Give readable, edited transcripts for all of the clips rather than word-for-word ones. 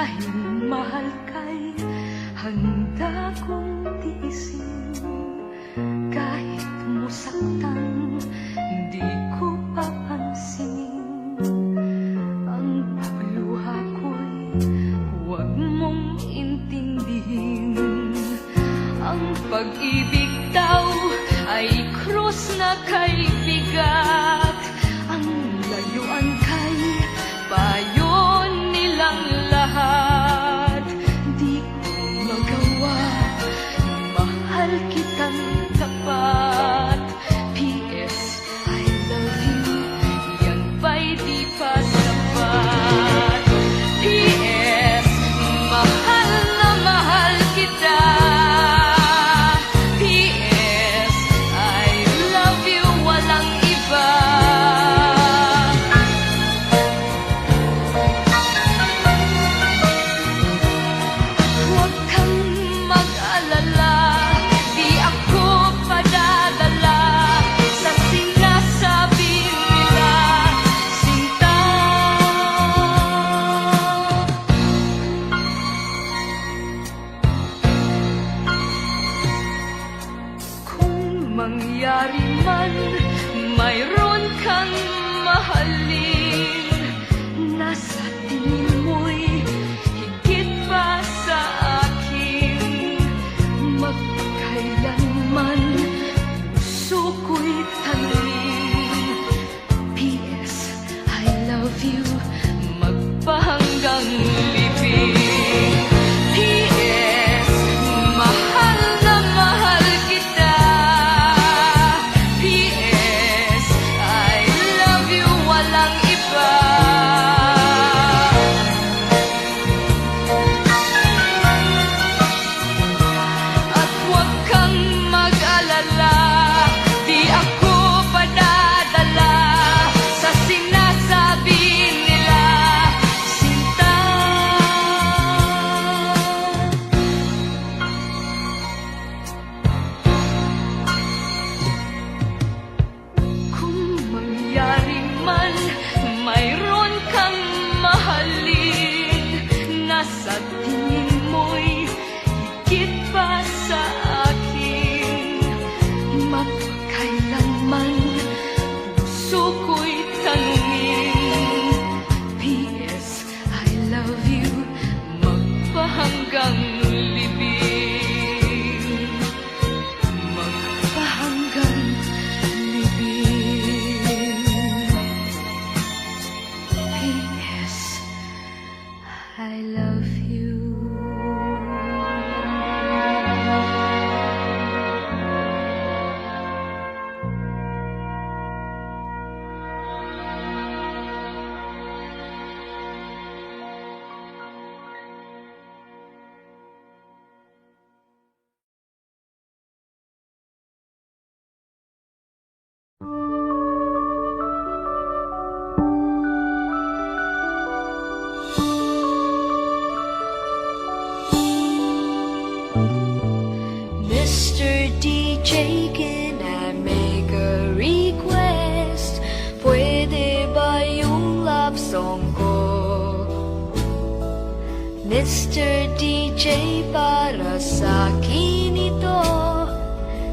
Dahil mahal ka'y handa kong tiisin. Kahit musaktan, di ko papansinin. Ang pagluha ko'y huwag mong intindihin. Ang pag-ibig daw ay krus na kay bigat. Ang layuan kay payo nilang lahat. Di ko magawa, mahal kitang tapat. P.S. I love you, yan ba'y di pa sapat? P.S. mahal na mahal kita. P.S. I love you, walang iba. Huwag kang mag-alala, di ako padadala sa sinasabi nila, sinta. Kung mangyari man, mayroon kang mahalin, nasa tingin mo'y higit pa sa akin. Magkailanman puso ko'y tanungin. P.S. I love you, magpahanggang libing. P.S. mahal na mahal kita. P.S. I love you, walang iba. At huwag kang mag-alala, di ako padadala sa sinasabi nila, sinta. Kung mangyari man, mayroon kang mahalin, nasa tingin mo'y higit pa sa akin. Magkailanman puso ko'y tanungin. P.S. I love you, magpahanggang libing. Magpahanggang libing. P.S. I love you. Mr. DJ, can I make a request? Pwede ba yung love song ko? Mr. DJ, para sa akin ito,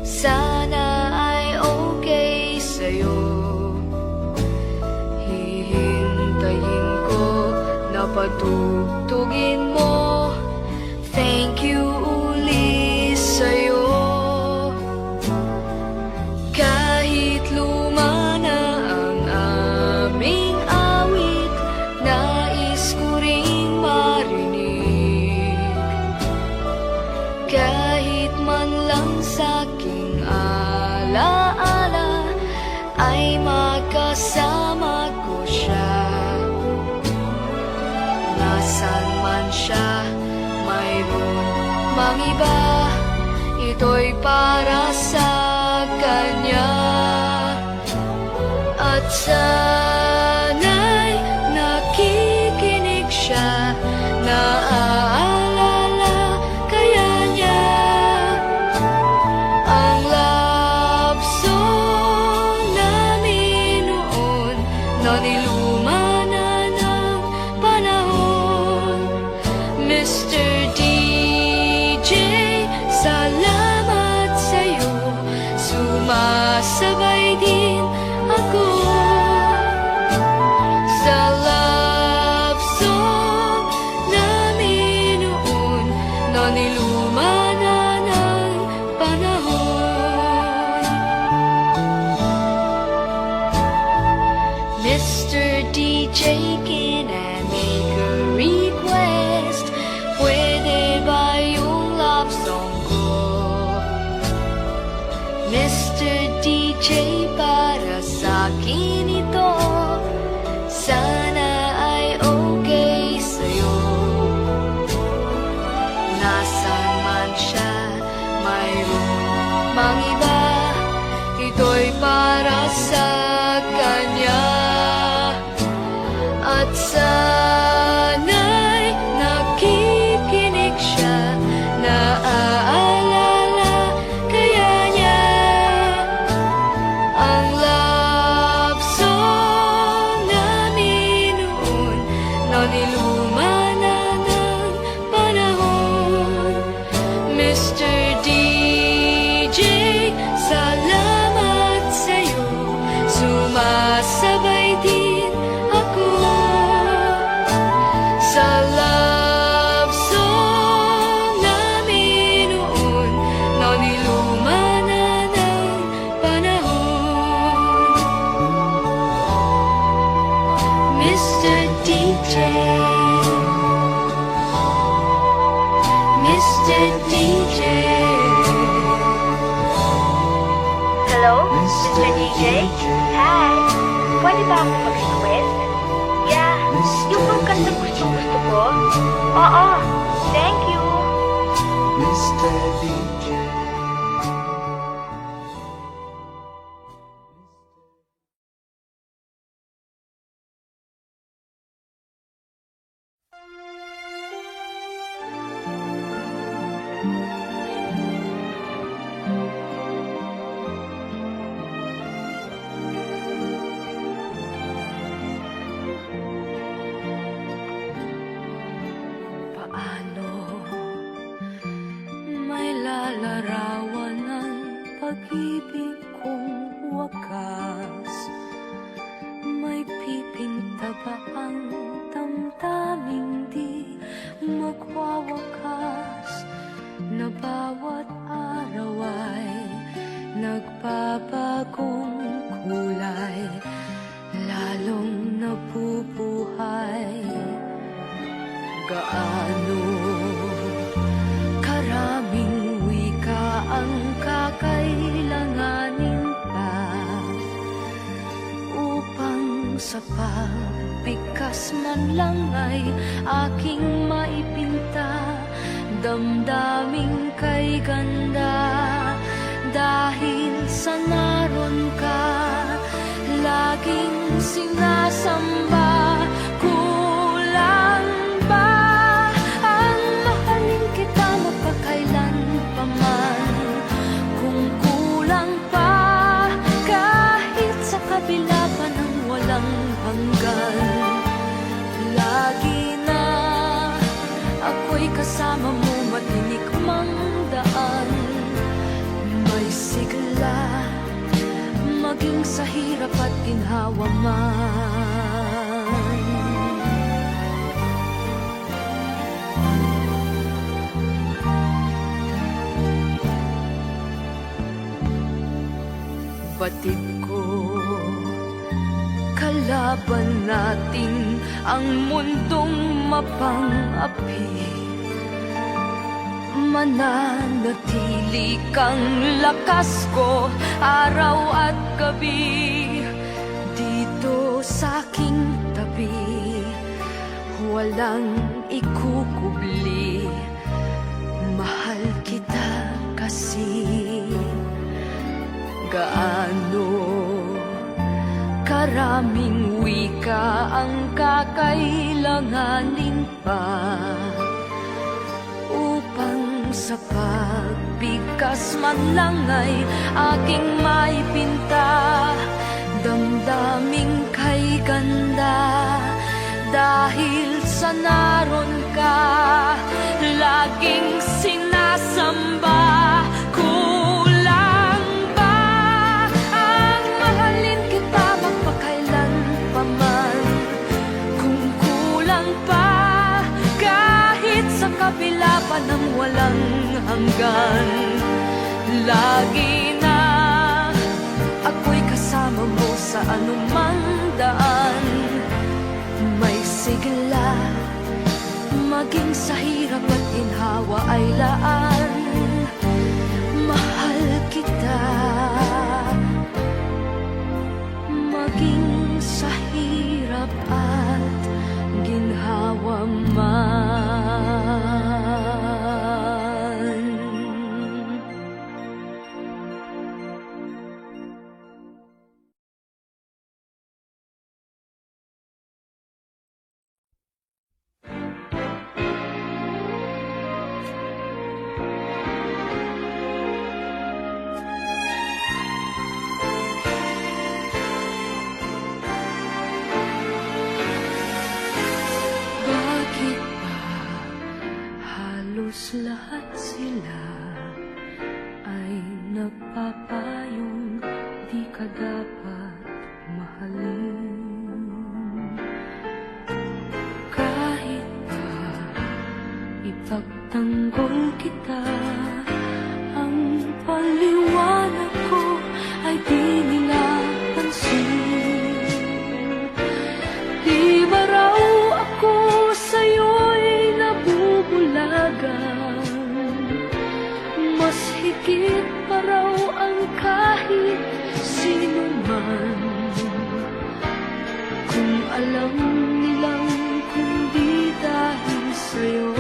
sana ay okay sa'yo. Hihintayin ko na patugtugin mo. Thank you uli sa'yo. Kahit luma na ang aming awit, nais ko ring marinig. Kahit man lang sa'king alaala, ay makasama ko siya. Nasaan man siya, mayroon mang iba, ito'y para sa kanya. At sana'y nakikinig siya, naaalala kaya niya ang love song namin noon, na niluma na ng panahon. Mr. DJ, salamat sa'yo. Sumasabay din ako sa love song namin noon na niluma na ng panahon. Mr. DJ, can I make a request? Pwede ba yung love song ko? Mr. DJ, para sa'kin ito. Sana ay okay sa'yo. Nasaan man siya, mayroon mang iba. Ito'y para sa kanya. At sana'y nakikinig siya, naaalala kaya niya ang love song namin noon na niluma na ng panahon. Mr. DJ, salamat sa'yo. Sumasabay din ako sa love song namin noon na niluma na ng panahon. Mr. DJ, Mr. DJ. Hello, Mr. DJ? Hi! Pwede ba ako mag-request? Yeah, yung bang kanta gusto ko? Oo, thank you! Mr. DJ. Paano may lalarawan ng pag-ibig kong wakas? May pipinta ba ang damdaming di magwawakas? Na bawat araw ay nagbabagong kulay, lalong nabubuhay. Gaano karaming wika ang kakailanganin pa upang sa pagbigkas man lang ay aking maipinta damdaming kay ganda. Dahil sa naroon ka, laging sinasamba. Kulang ba ang mahalin kita mapakailan pa man? Kung kulang pa, kahit sa kabila pa ng walang hanggan, lagi na ako'y kasama mo, matinik mang daan. May sigla, maging sa hirap at ginhawa man. Batid ko, kalaban natin ang mundong mapang-api. Mananatili kang lakas ko araw at gabi. Dito sa aking tabi, walang ikukubli. Mahal kita kasi. Gaano karaming wika ang kakailanganin pa upang sa pagbigkas man lang ay aking maipinta damdaming kay ganda. Dahil sa naroon ka, kabila pa ng walang hanggan. Lagi na ako'y kasama mo sa anumang daan. May sigla, maging sa hirap at ginhawa ay laan. Mahal kita, maging sa hirap at ginhawa man. Bakit ba halos lahat sila ay nagpapayong di ka dapat mahalin? Kahit pa ipagtanggol kita, ang paliwanag ko ay di nila pansin. Di ba raw ako sa'yo'y nabubulagan? Mas higit pa raw ang kahit sino man. Kung alam nilang kundi dahil sa'yo,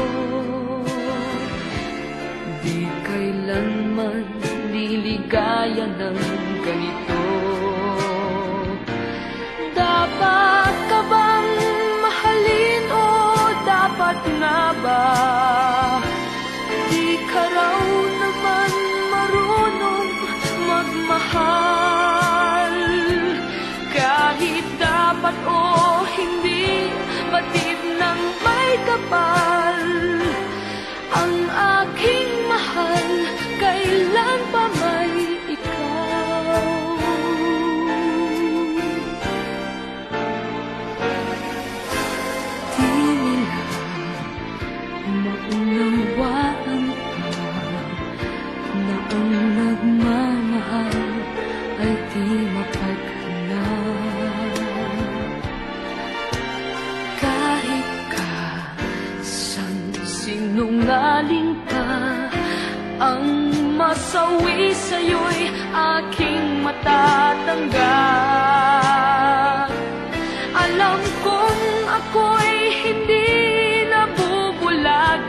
di kailanman liligaya ng ganito. Dapat ka bang mahalin o dapat nga ba? Di ka raw naman marunong magmahal. Kahit dapat o hindi, batid ng may kapal. Ang aking mahal, kailan pa may ikaw? Di nila maunawaan pa na ang nagmamahal ay di mapaghanap. Kahit ka san sinungaling ka, ang masawi sa'yo'y aking matatanggap. Alam kong ako'y hindi nabubulagan.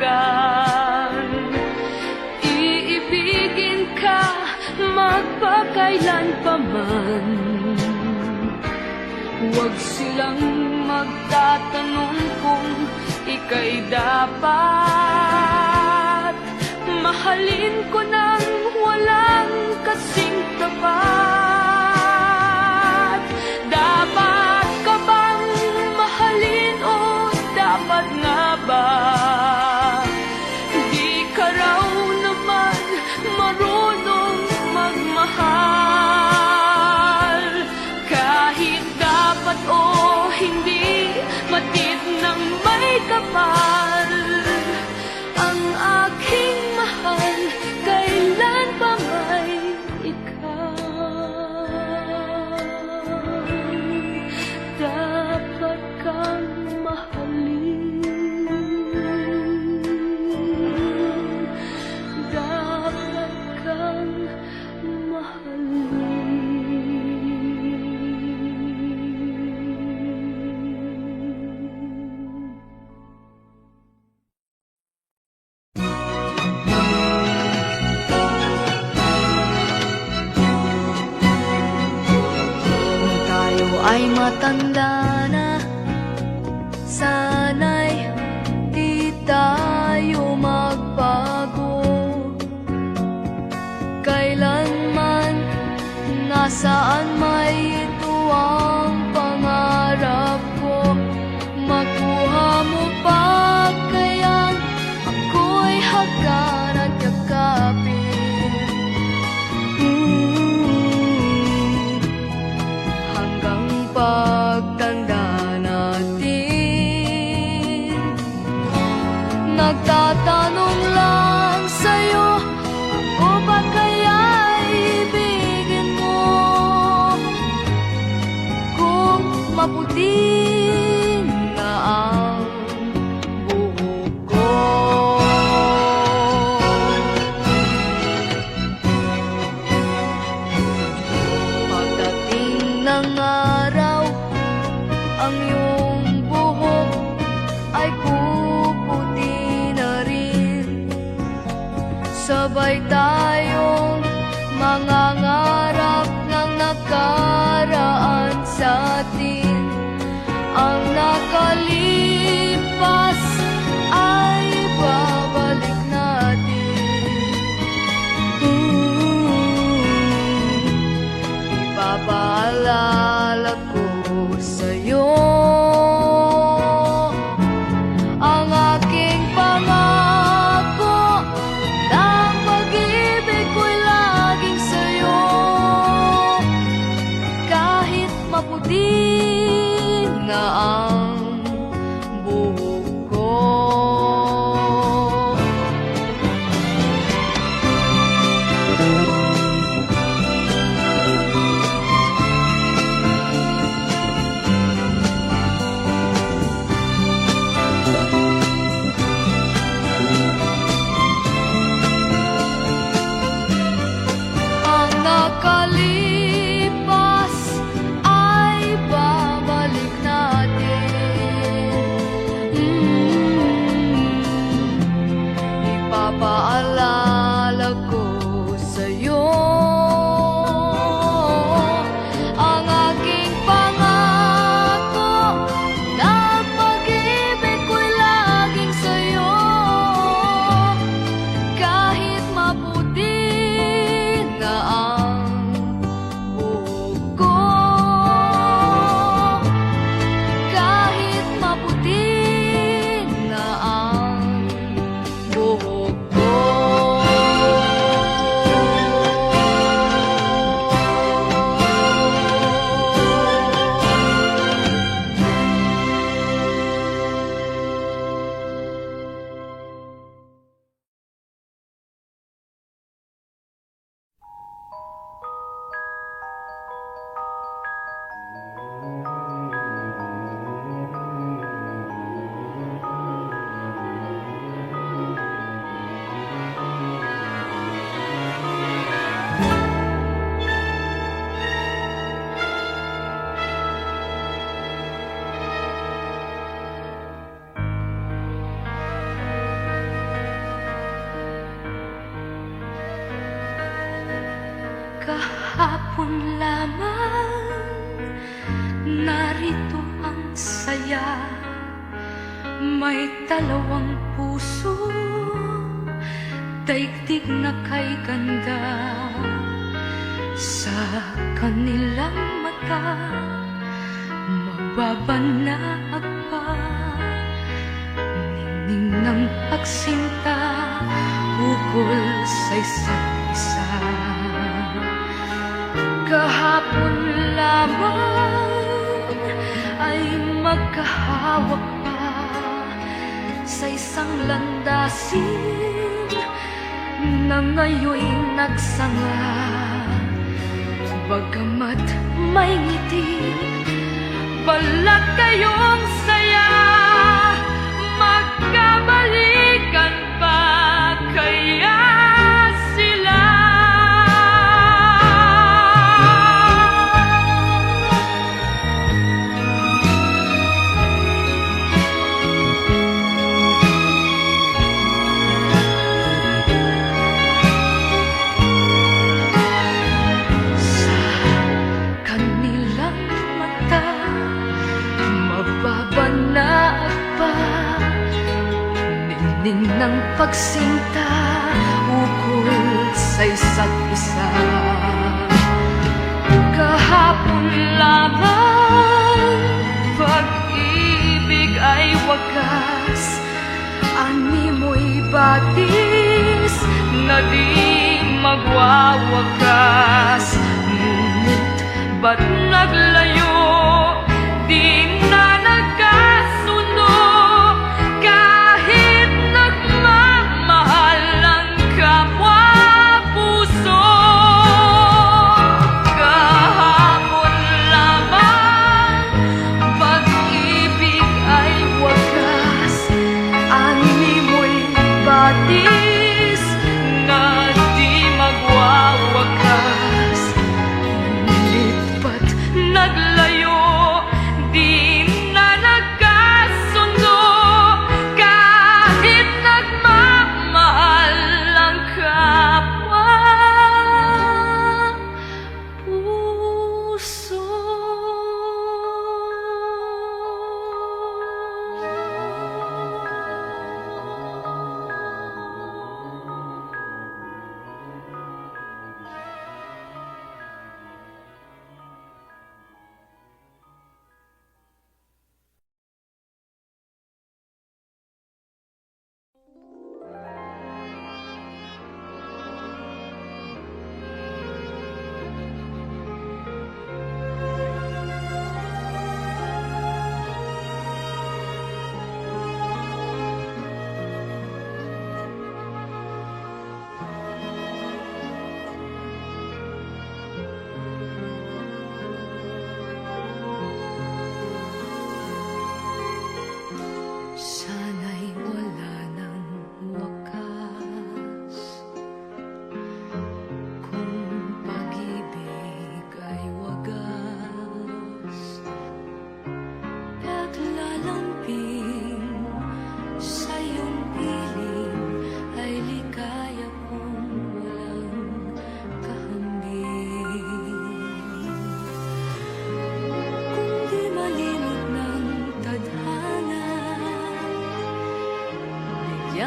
Iibigin ka magpakailan pa man. Huwag silang magtatanong kung ika'y dapat mahalin ko nang walang kasing tapat. Dapat ka bang mahalin o dapat nga ba? Di ka raw naman marunong magmahal. Kahit dapat o hindi, matid ng may kapal. Ang aking mahal, kailan pa may ikaw? Dapat kang mahalin. Dapat kang mahalin. Kung tayo ay matanda na, sana'y di tayo magbago. Kailanman, nasaan may ito ang pangarap ko. Makuha mo pa kayang ako'y hagan at yakapin. Hanggang pagtanda Tatanong lang sa'yo, ako ba kaya ibigin mo? Kung maputi na ang buhok ko. Pagdating ng araw, ang iyong buhok ay puputi na rin. Sabay tayong mangangarap ng nakaraan sa atin. Ang nakalipas ay babalik natin. Ipapaalala ko sa'yo ang aking pangako na ang pag-ibig ko'y laging sa'yo. Kahit maputi na ang buhok ko. Ang nakalipas ay babalik natin. Ipapaalala ko sa'yo ang aking pangako na ang pag-ibig ko'y laging sa'yo. Kahit maputi na ang buhok ko. Kahit maputi na ang buhok ko. Kahapon lamang narito ang saya. May dalawang puso, daigdig na kay ganda. Sa kanilang mata, mababanag pa. Ningning ng pagsinta, ukol sa isa't isa. Kahapon lamang ay magkahawak pa sa isang landasin na ngayon'y nagsanga. Bagamat may ngiti, balat kayong saya. Magkabalikan pa kaya sila? Ningning ng pagsinta, ukol sa isa't isa. Kahapon lamang, pag-ibig ay wagas. Animo'y batis na di magwawakas. Ngunit ba't naglayo, di na nagkasundo? Kahit nagmamahal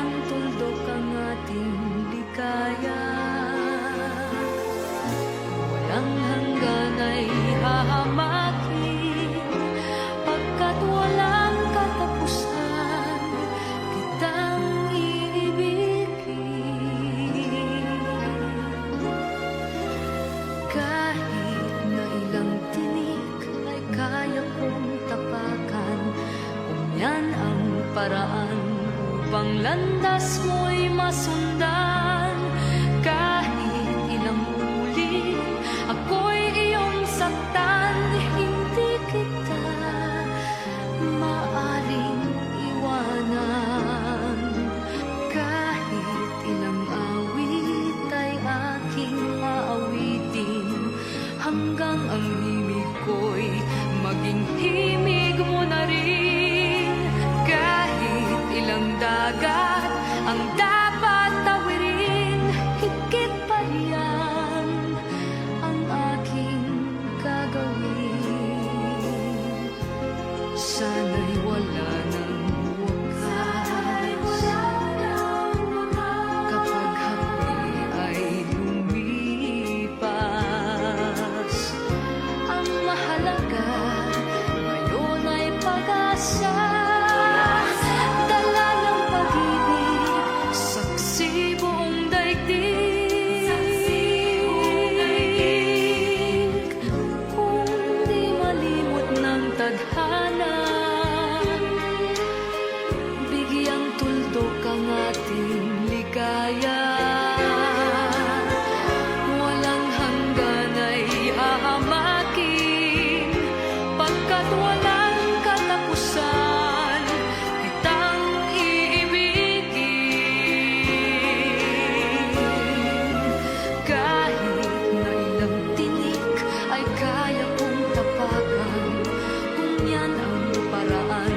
bigyan tuldok ang ating ligaya. Walang hanggan ay hahamakin, pagkat walang katapusan, kitang iibigin. Kahit na ilang tinik ay kaya kong tapakan, kung yan ang paraan upang landas mo'y masundan. Kahit ilang ulit ako'y iyong saktan, hindi kita maaring iwanan. Kahit ilang awit ay aking aawitin, hanggang ang himig ko'y maging himig mo na rin. Kahit ilang dagat ang dapat tawirin, higit pa riyan ang aking gagawin. Sana'y wala nang wakas, kapag hapdi ay lumipas. Ang mahalaga ngayon ay pag-asa, dala ng pag-ibig, saksi buong daigdig. Kung di malimot ng tadhana, bigyang tuldok ang ating ligaya. Walang hanggan ay hahamakin, pagkat walang katapusan, kitang iibigin. Kahit na ilang tinik ay kaya kong tapakan, kung yan ang paraan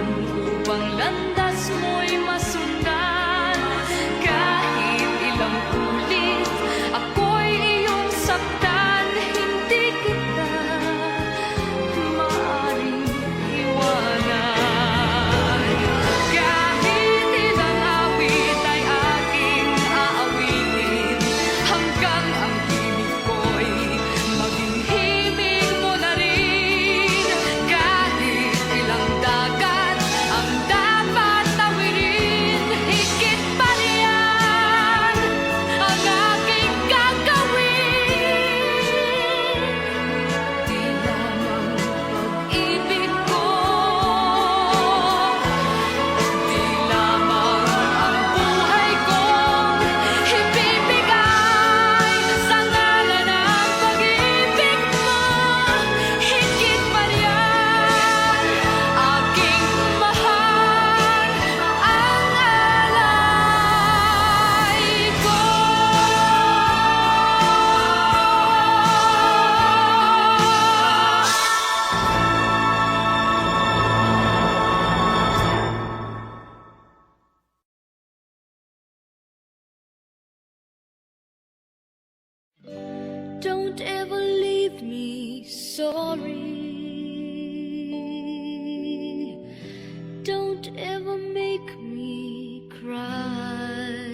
upang landas mo'y masundan. Kahit ilang ulit ako'y iyong saktan, hindi kita maaring iwanan. Kahit ilang awit ay aking aawitin, hanggang ang himig ko'y maging himig mo na rin. Kahit ilang dagat ang dapat tawirin, higit pa riyan ang aking gagawin. Di lamang pag-ibig ko, di lamang ang buhay kong ibibigay sa ngalan ng pag-ibig mo, higit pa riyan aking mahal ang alay ko. Don't ever leave me sorry. Don't ever make me cry.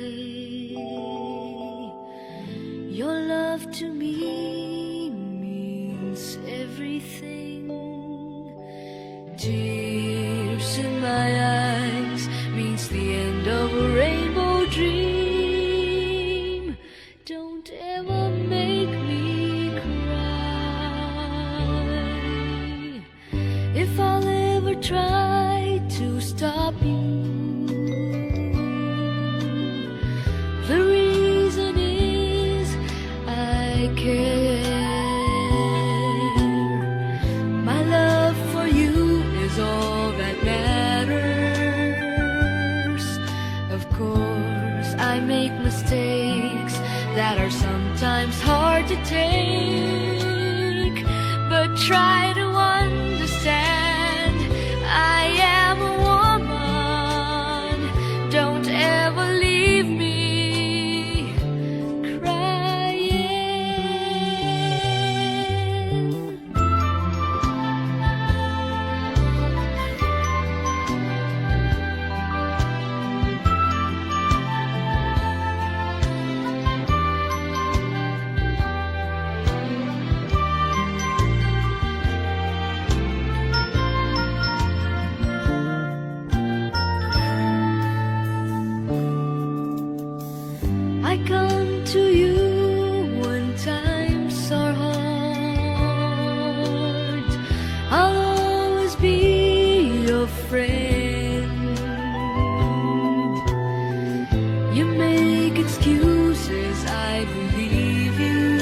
Your love to me means everything. Tears in my eyes means the end of a rainbow dream. Don't ever make me cry. If I'll ever try to stop you, the reason is I care. My love for you is all that matters. Of course, I make mistakes that are sometimes hard to take, but try to understand, I am a woman. Don't ever leave me crying. You make excuses, I believe you,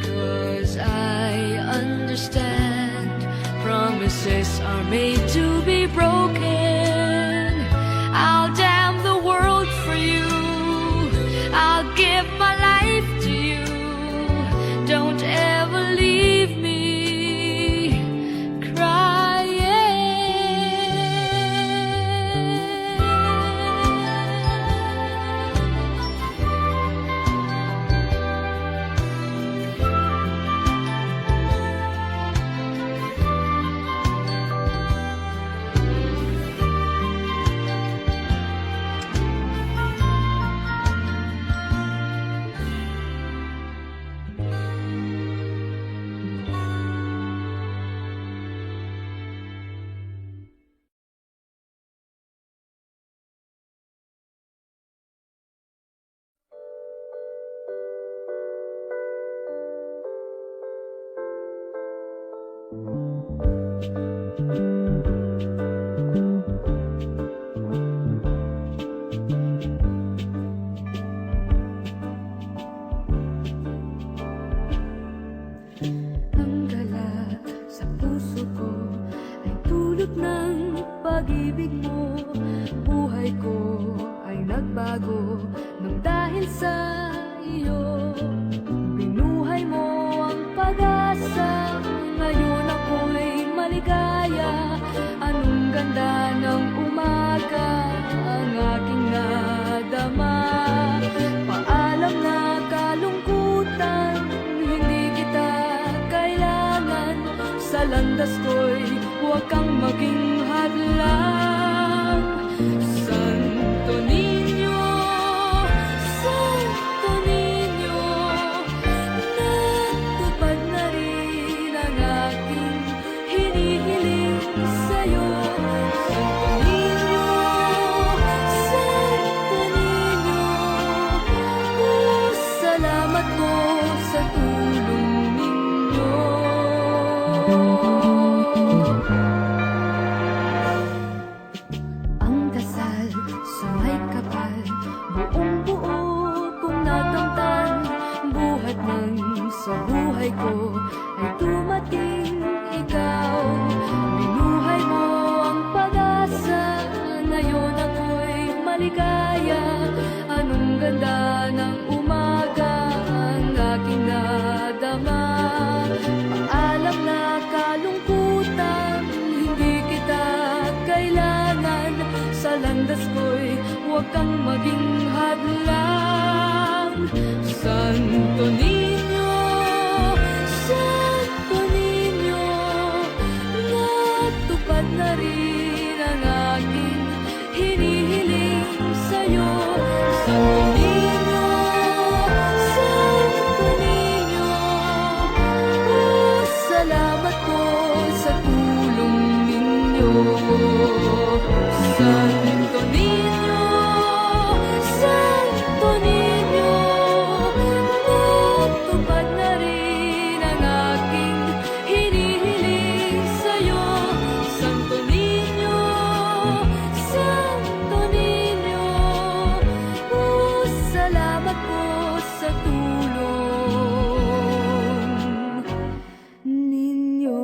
'cause I understand promises are made to be broken. I'll damn the world for you, I'll give my life to you. Don't ever leave me Ang gala sa puso ko ay dulot ng pag-ibig mo. Buhay ko ay nagbago nang dahil sa iyo. Binuhay mo ang pag-asa, ngayon ako'y maligaya. Anong ganda ng umaga ang aking nadama. Paalam na kalungkutan, hindi kita kailangan. Sa landas ko'y huwag kang maging hadlang. Santo Niño, Santo Niño, natupad na rin ang aking hinihiling sa'yo. Santo Niño, Santo Niño, salamat po sa tulong ninyo. Ang dasal sa may kapal, buong buo kong natamtan. Buhat ng sa buhay ko ay dumating ikaw. Binuhay mo ang pag-asa, ngayon ako'y maligaya. Anong ganda ng umaga ang aking nadama. Paalam na kalungkutan, hindi kita kailangan. Sa landas ko'y huwag kang maging hadlang. Santo Niño, Santo Niño, natupad na rin ang aking hinihiling sa'yo. Santo Niño, Santo Niño, salamat po sa tulong ninyo. Santo Niño, Santo Niño, natupad na rin ang aking hinihiling sa'yo. Santo Niño, Santo Niño, salamat po sa tulong ninyo.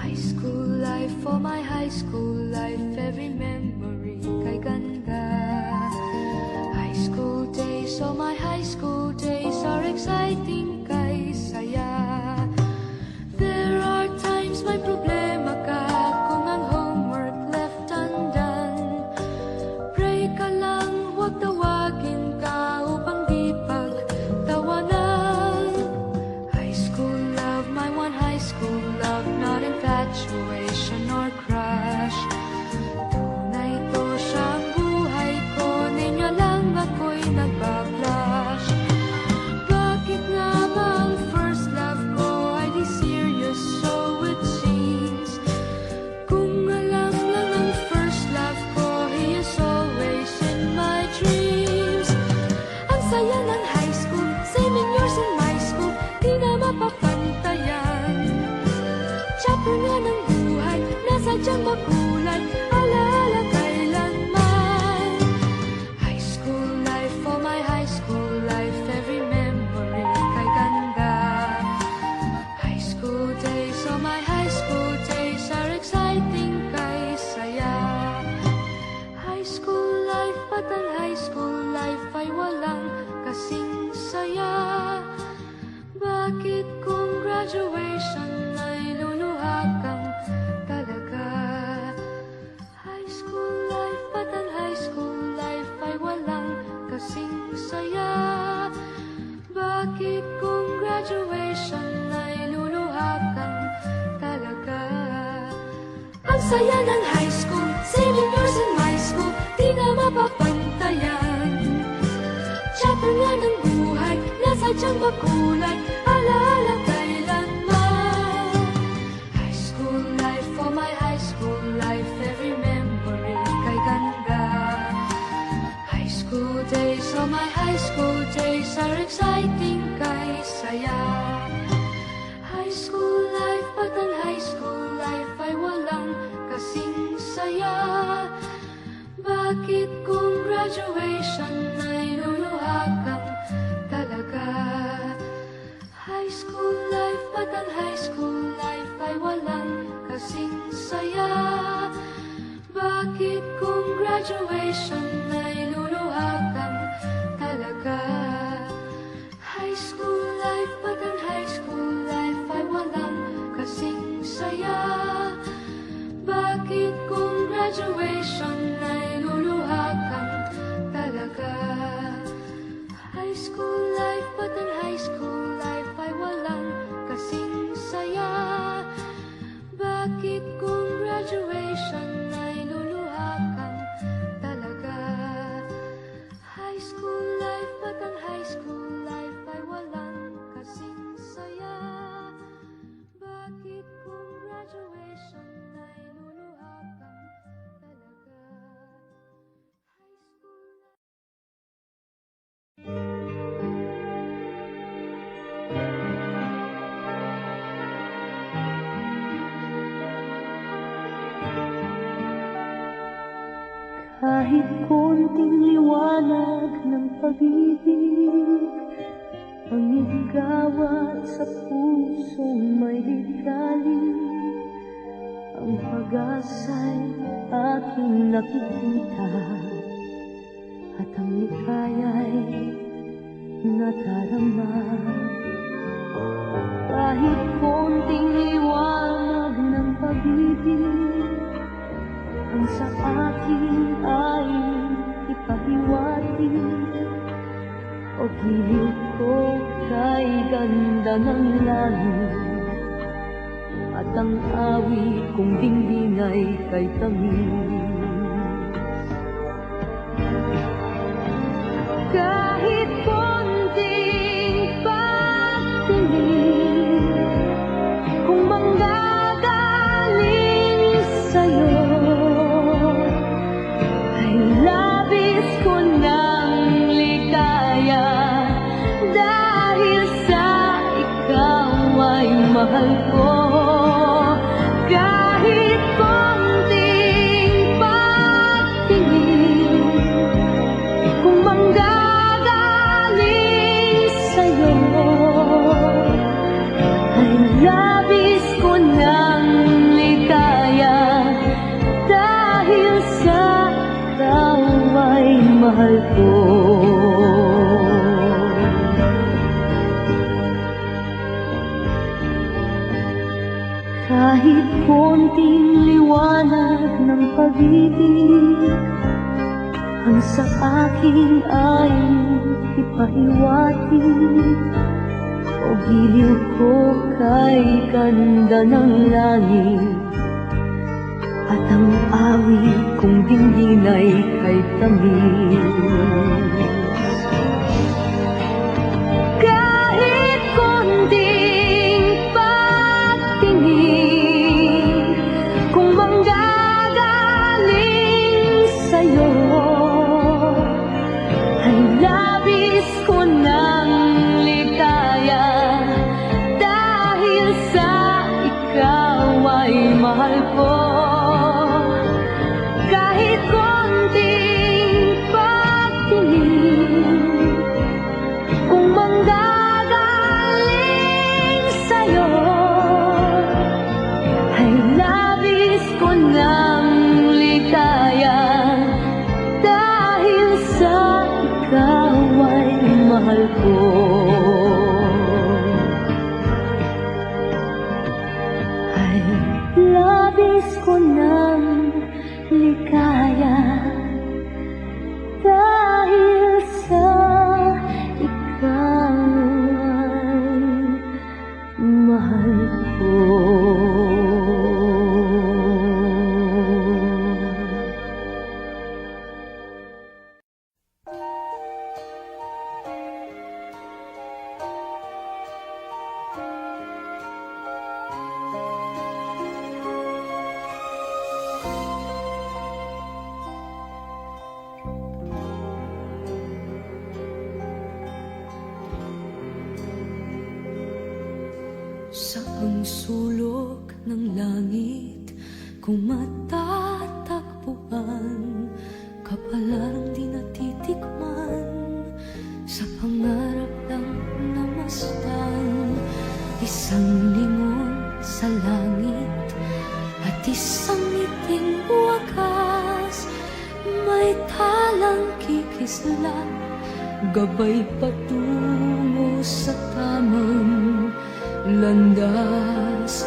High school life, for my high school life, every memory kay ganda. High school days, oh my high school days are exciting kay saya. There are times may problema ka kung ang homework left undone. Pray ka lang, huwag tawagin ka upang di pagtawanan. High school love, my one high school love, not infatuation or crush. Tunay to siyang buhay. life, but ang high school life ay walang kasing saya. Bakit kung graduation ay luluha kang talaga? High school life, but ang high school life ay walang kasing saya. Bakit kung graduation ay luluha kang talaga? Ang saya ng high school, 7 years in my school, di na mapapantayan. Chapter nga ng buhay, nasa diyang makulay, alaala kailanman. High school life, for my high school life, every memory kay ganda. High school days, oh my high school days are exciting kay saya. High school life, but ang high school life ay walang kasing saya. Bakit kung graduation ay luluha kang talaga? High school life, but ang high school life ay walang kasing saya. Bakit kung graduation ay luluha kang talaga? High school life, but ang high school life ay walang kasing saya. Bakit kung graduation ay luluha kang talaga? High school life, but ang high school life ay walang kasing saya. Bakit kung graduation ay luluha kang talaga? High school life, but ang high school life ay walang kasing saya. Bakit kung graduation ay luluha kang talaga? High school Kahit konting liwanag ng pag-ibig ang igawat sa pusong may ligalig, ang pag-asa'y aking nakikita at ang likaya'y nadarama. Kahit konting liwanag ng pag-ibig ang sa akin ay ipahiwatig, o giliw ko kay ganda ng langit, at ang awit kong dingding ay kay tamis. Kahit konting pagtingin, kung manggagaling sa'yo, ay labis ko ng ligaya, dahil sa ikaw ay mahal ko. Kahit konting pagtingin, kung manggagaling sa'yo, ay labis ko ng ligaya, dahil sa ikaw ay mahal ko. Kahit konting liwanag ng pag-ibig ang sa akin ay ipahiwatig, o giliw ko kay ganda ng langit, at ang awit kong dingding ay kay tamis. Kahit konting pagtingin, kung manggagaling sa'yo, ay labis ko ng ligaya, dahil sa ikaw ay mahal ko. Kahit konting pagtingin, ikaw ay mahal ko. Ay labis ko ng ligaya dahil sa ikaw ay mahal ko. Saang sulok ng langit kung matatagpuan, kapalarang di natitikman, sa pangarap lang namastan. Isang lingon sa langit at isang ngiting wagas, may talang kikisla, gabay patungo sa tamang landas.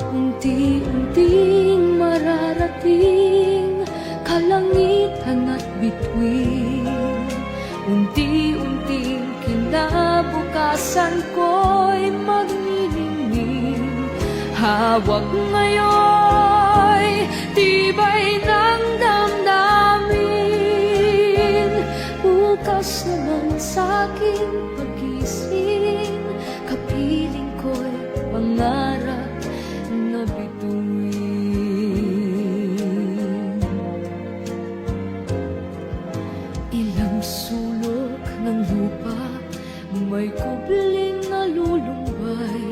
Unti-unting mararating kalangitan at bituin, unti-unting kinabukasan ko'y magniningning. Hawak ngayon'y tibay ng damdamin, bukas naman sa'king pagising, kapiling ko'y pangarap na bituin. Ilang sulok ng lupa, may kubling nalulumbay,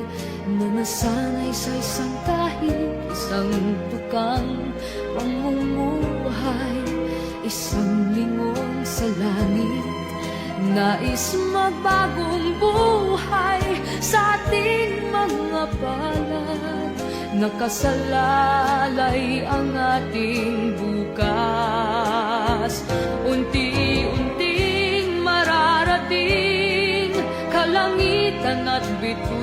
na nasanay sa isang kahit, isang tukang pamumuhay. Isang lingon sa langit, nais magbagong buhay sa ating mga palad. Nakasalalay ang ating bukas, unti-unting mararating kalangitan at bituin,